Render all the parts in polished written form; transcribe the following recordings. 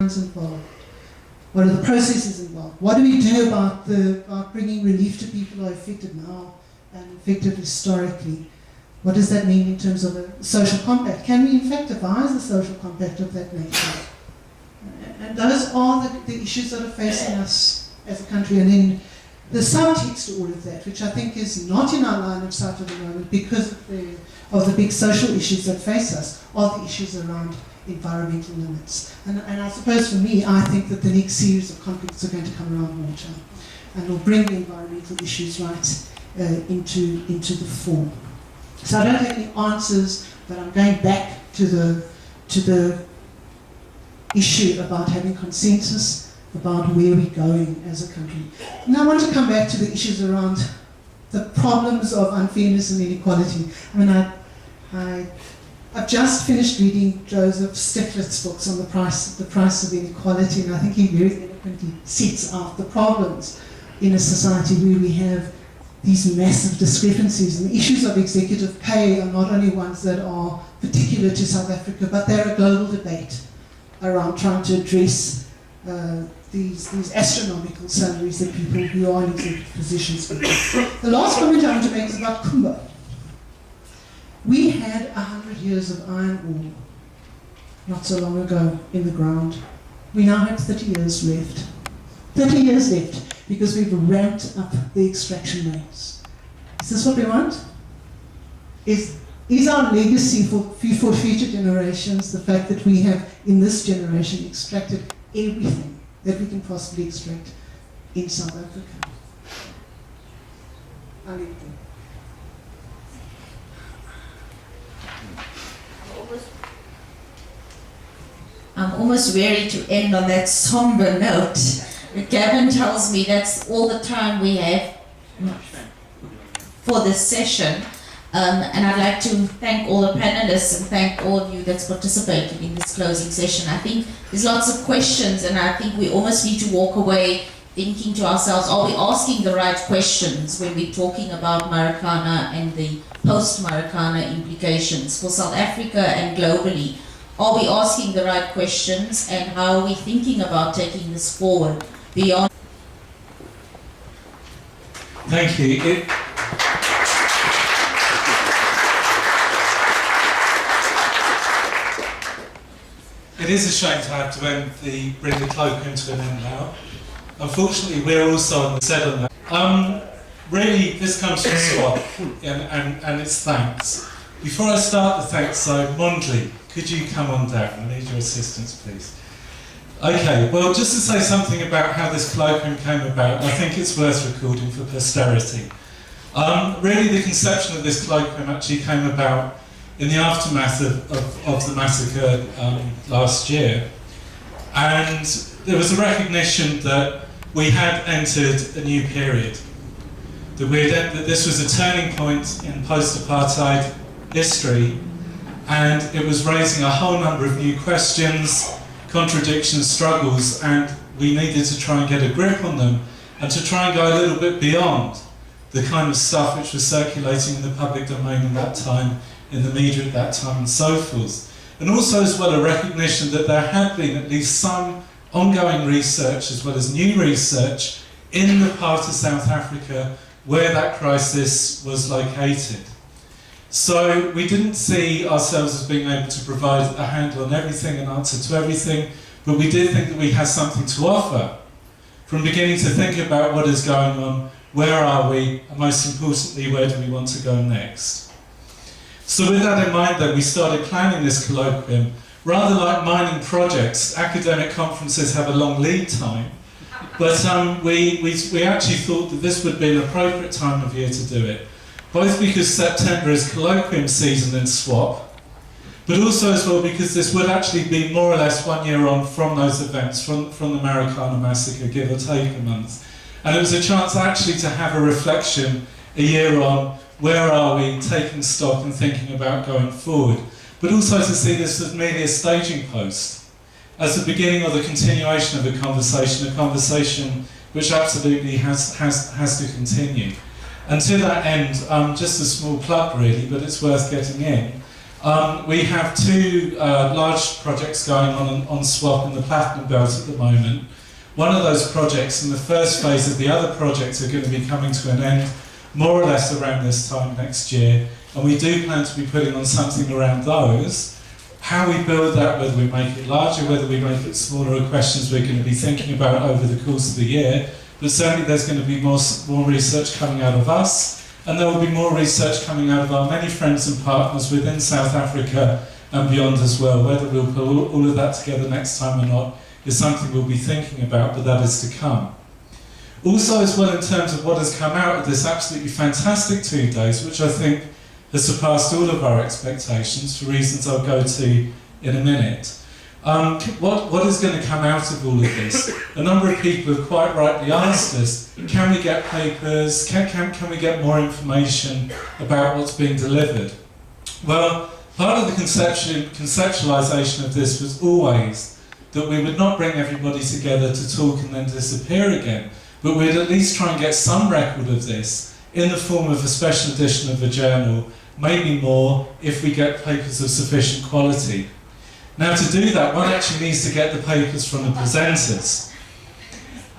involved? What are the processes involved? What do we do about bringing relief to people who are affected now and affected historically? What does that mean in terms of a social compact? Can we in fact devise a social compact of that nature? And those are the issues that are facing us as a country. And then the subtext to all of that, which I think is not in our line of sight at the moment because of the big social issues that face us, are the issues around environmental limits. And I suppose for me, I think that the next series of conflicts are going to come around water and will bring the environmental issues right into the fore. So I don't have any answers, but I'm going back to the issue about having consensus about where we're going as a country. And I want to come back to the issues around the problems of unfairness and inequality. I mean, I've just finished reading Joseph Stiglitz's books on the price of inequality, and I think he very eloquently sets out the problems in a society where we have these massive discrepancies. And the issues of executive pay are not only ones that are particular to South Africa, but they're a global debate around trying to address these astronomical salaries that people who are in executive positions get. The last comment I want to make is about Kumba. We had 100 years of iron ore not so long ago in the ground. We now have 30 years left. 30 years left because we've ramped up the extraction rates. Is this what we want? Is our legacy for future generations the fact that we have, in this generation, extracted everything that we can possibly extract in South Africa? I'll leave it there. I'm almost weary to end on that somber note. Gavin tells me that's all the time we have for this session. And I'd like to thank all the panelists and thank all of you that's participated in this closing session. I think there's lots of questions, and I think we almost need to walk away thinking to ourselves, are we asking the right questions when we're talking about Marikana and the post-Marikana implications for South Africa and globally? Are we asking the right questions, and how are we thinking about taking this forward beyond? Thank you. It is a shame to have to bring the colloquium to an end now. Unfortunately, we're also on the set on that. Really, this comes from SWOP and it's thanks. Before I start the thanks, though, Mondley, could you come on down? I need your assistance, please. Okay, well, just to say something about how this colloquium came about, I think it's worth recording for posterity. Really, the conception of this colloquium actually came about in the aftermath of the massacre last year. And there was a recognition that we had entered a new period, that this was a turning point in post-apartheid history, and it was raising a whole number of new questions, contradictions, struggles, and we needed to try and get a grip on them and to try and go a little bit beyond the kind of stuff which was circulating in the public domain at that time, in the media at that time, and so forth. And also as well a recognition that there had been at least some ongoing research as well as new research in the part of South Africa where that crisis was located. So we didn't see ourselves as being able to provide a handle on everything, an answer to everything, but we did think that we had something to offer. From beginning to think about what is going on, where are we, and most importantly, where do we want to go next? So with that in mind then, we started planning this colloquium. Rather like mining projects, academic conferences have a long lead time, but we actually thought that this would be an appropriate time of year to do it. Both because September is colloquium season in SWOP, but also as well because this would actually be more or less 1 year on from those events, from the Marikana massacre, give or take a month. And it was a chance actually to have a reflection a year on, where are we, taking stock and thinking about going forward. But also to see this as merely a staging post, as the beginning or the continuation of a conversation which absolutely has to continue. And to that end, just a small plug really, but it's worth getting in. We have two large projects going on SWOP in the Platinum Belt at the moment. One of those projects and the first phase of the other projects are going to be coming to an end more or less around this time next year, and we do plan to be putting on something around those. How we build that, whether we make it larger, whether we make it smaller, are questions we're going to be thinking about over the course of the year, but certainly there's going to be more research coming out of us, and there will be more research coming out of our many friends and partners within South Africa and beyond as well. Whether we'll put all of that together next time or not is something we'll be thinking about, but that is to come. Also as well, in terms of what has come out of this absolutely fantastic 2 days, which I think has surpassed all of our expectations for reasons I'll go to in a minute. What is going to come out of all of this? A number of people have quite rightly asked us, can we get papers, can we get more information about what's being delivered? Well, part of the conceptualisation of this was always that we would not bring everybody together to talk and then disappear again, but we'd at least try and get some record of this in the form of a special edition of a journal, maybe more if we get papers of sufficient quality. Now, to do that, one actually needs to get the papers from the presenters.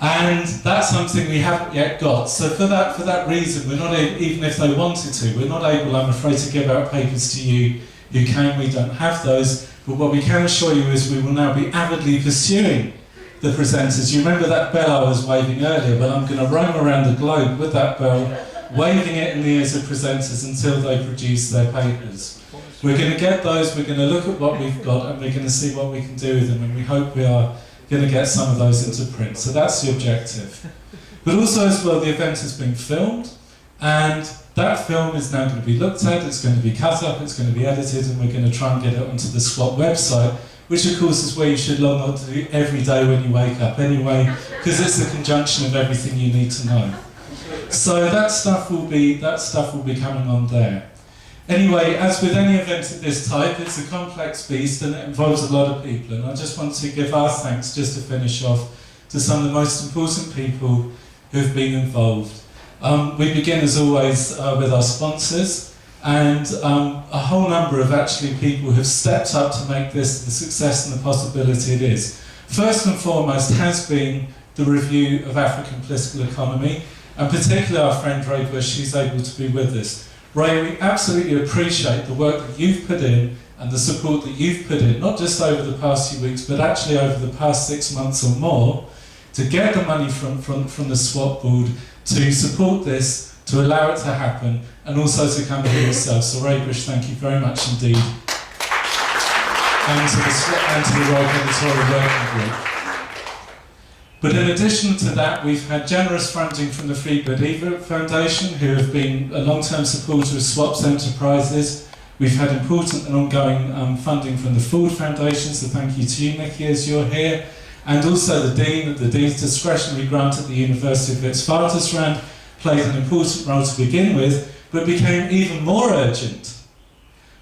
And that's something we haven't yet got. So for that reason, we're not, even if they wanted to, we're not able, I'm afraid, to give out papers to you who can. We don't have those. But what we can assure you is we will now be avidly pursuing the presenters. You remember that bell I was waving earlier? Well, I'm going to roam around the globe with that bell, waving it in the ears of presenters until they produce their papers. We're going to get those, we're going to look at what we've got, and we're going to see what we can do with them, and we hope we are going to get some of those into print. So that's the objective. But also as well, the event has been filmed, and that film is now going to be looked at, it's going to be cut up, it's going to be edited, and we're going to try and get it onto the SWOP website, which of course is where you should log on to every day when you wake up anyway, because it's the conjunction of everything you need to know. So that stuff will be coming on there. Anyway, as with any event of this type, it's a complex beast and it involves a lot of people, and I just want to give our thanks, just to finish off, to some of the most important people who've been involved. We begin as always with our sponsors, and a whole number of actually people who have stepped up to make this the success and the possibility it is. First and foremost has been the Review of African Political Economy, and particularly our friend Ray Bush, she's able to be with us. Ray, we absolutely appreciate the work that you've put in and the support that you've put in, not just over the past few weeks, but actually over the past 6 months or more, to get the money from the SWOP board to support this, to allow it to happen, and also to come here yourself. So Ray Bush, thank you very much indeed. And to the SWOP and to the Royal Editorial Working Group. But in addition to that, we've had generous funding from the Free Bediva Foundation, who have been a long-term supporter of SWOP's enterprises. We've had important and ongoing funding from the Ford Foundation, so thank you to you, Nikki, as you're here. And also the Dean's discretionary grant at the University of Witwatersrand played an important role to begin with, but became even more urgent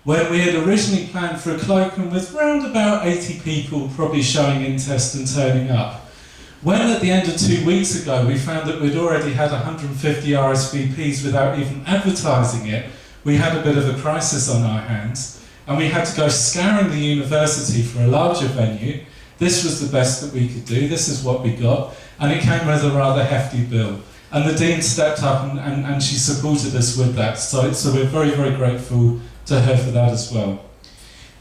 when we had originally planned for a colloquium with round about 80 people probably showing interest and turning up. When at the end of 2 weeks ago we found that we'd already had 150 RSVPs without even advertising it, we had a bit of a crisis on our hands, and we had to go scouring the university for a larger venue. This was the best that we could do, this is what we got, and it came with a rather hefty bill. And the Dean stepped up and she supported us with that, so we're very, very grateful to her for that as well.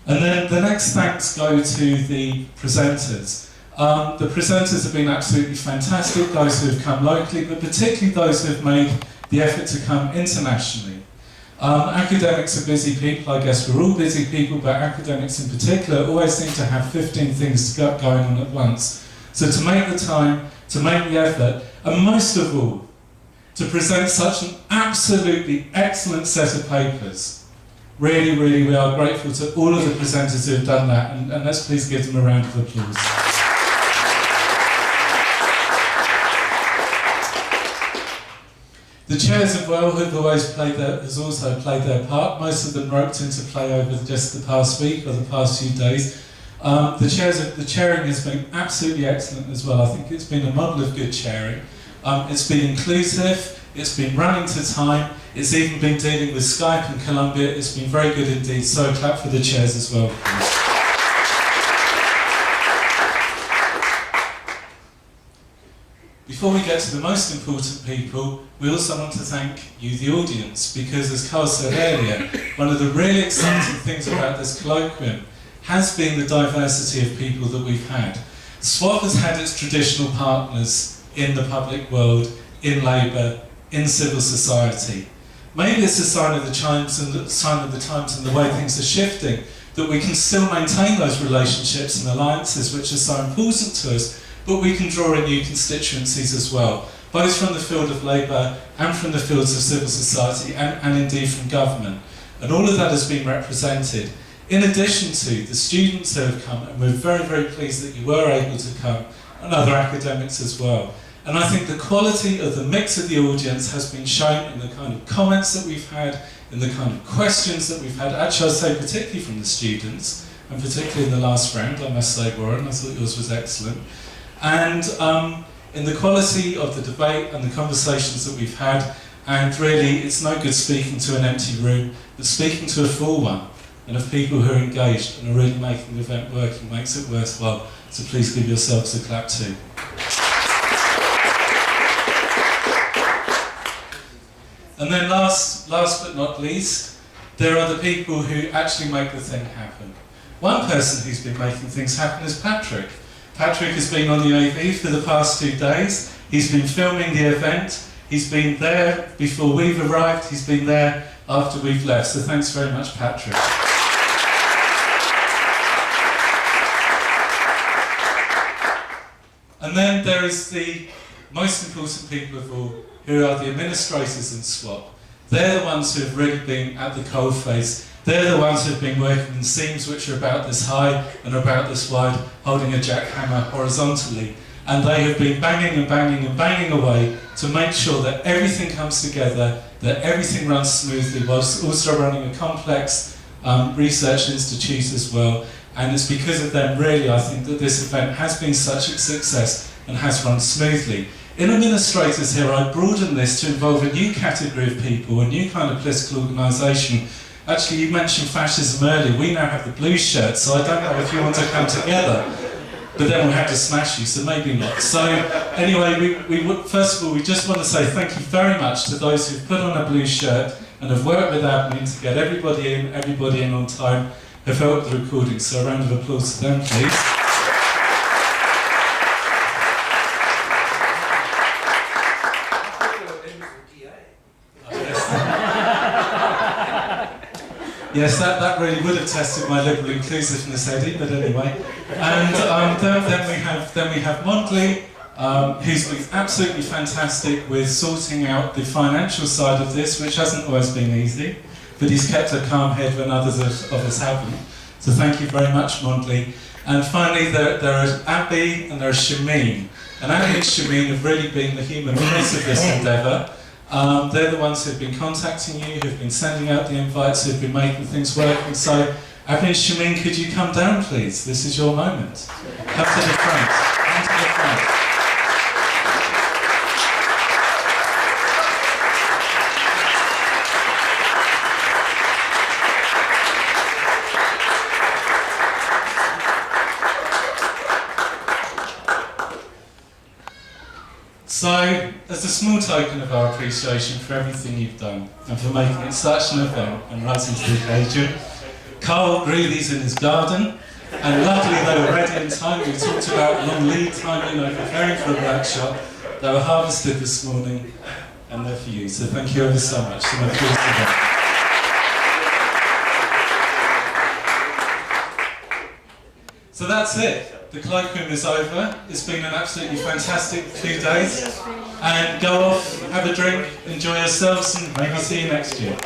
And then the next thanks go to the presenters. The presenters have been absolutely fantastic, those who have come locally, but particularly those who have made the effort to come internationally. Academics are busy people, I guess we're all busy people, but academics in particular always seem to have 15 things going on at once. So to make the time, to make the effort, and most of all, to present such an absolutely excellent set of papers. Really, really, we are grateful to all of the presenters who have done that, and let's please give them a round of applause. The chairs as well have also played their part. Most of them roped into play over just the past week or the past few days. The chairing has been absolutely excellent as well. I think it's been a model of good chairing. It's been inclusive, it's been running to time, It's even been dealing with Skype and Colombia. It's been very good indeed, so a clap for the chairs as well, please. Before we get to the most important people, we also want to thank you, the audience, because as Carl said earlier, one of the really exciting things about this colloquium has been the diversity of people that we've had. SWOP has had its traditional partners in the public world, in labour, in civil society. Maybe it's a sign of the times and the way things are shifting, that we can still maintain those relationships and alliances which are so important to us, but we can draw in new constituencies as well, both from the field of labour and from the fields of civil society and indeed from government. And all of that has been represented. In addition to the students who have come, and we're very, very pleased that you were able to come, and other academics as well. And I think the quality of the mix of the audience has been shown in the kind of comments that we've had, in the kind of questions that we've had, actually I'd say particularly from the students, and particularly in the last round, I must say, Warren, I thought yours was excellent. And in the quality of the debate and the conversations that we've had, and really it's no good speaking to an empty room, but speaking to a full one, and of people who are engaged and are really making the event working makes it worthwhile. So please give yourselves a clap too. And then last but not least, there are the people who actually make the thing happen. One person who's been making things happen is Patrick. Patrick has been on the AV for the past 2 days. He's been filming the event. He's been there before we've arrived. He's been there after we've left. So thanks very much, Patrick. And then there is the most important people of all, who are the administrators in SWOP. They're the ones who have really been at the coalface. They're the ones who have been working in seams which are about this high and about this wide, holding a jackhammer horizontally. And they have been banging and banging and banging away to make sure that everything comes together, that everything runs smoothly, whilst also running a complex research institute as well. And it's because of them, really, I think that this event has been such a success and has run smoothly. In administrators here, I broaden this to involve a new category of people, a new kind of political organisation. Actually, you mentioned fascism earlier. We now have the blue shirts, so I don't know if you want to come together. But then we'll have to smash you, so maybe not. So anyway, first of all, we just want to say thank you very much to those who've put on a blue shirt and have worked with admin to get everybody in on time, have helped the recording. So a round of applause to them, please. Yes, that really would have tested my liberal inclusiveness, Eddie, but anyway. And then we have Mondley, who's been absolutely fantastic with sorting out the financial side of this, which hasn't always been easy, but he's kept a calm head when others of us haven't. So thank you very much, Mondley. And finally, there are Abby and there are Shameen. And Abby and Shameen have really been the human face of this endeavour. They're the ones who've been contacting you, who've been sending out the invites, who've been making things work. And so, Abby and Shameen, could you come down, please? This is your moment. Come to the front. Come to the front. So, as a small token of our appreciation for everything you've done and for making it such an event and rising to the occasion, Carl grew these in his garden, and luckily they were ready in time. We talked about long lead time, preparing for a workshop. They were harvested this morning, and they're for you. So thank you ever so much. So applause to them. So that's it. The colloquium is over. It's been an absolutely fantastic few days. And go off, have a drink, enjoy yourselves, and maybe see you next year.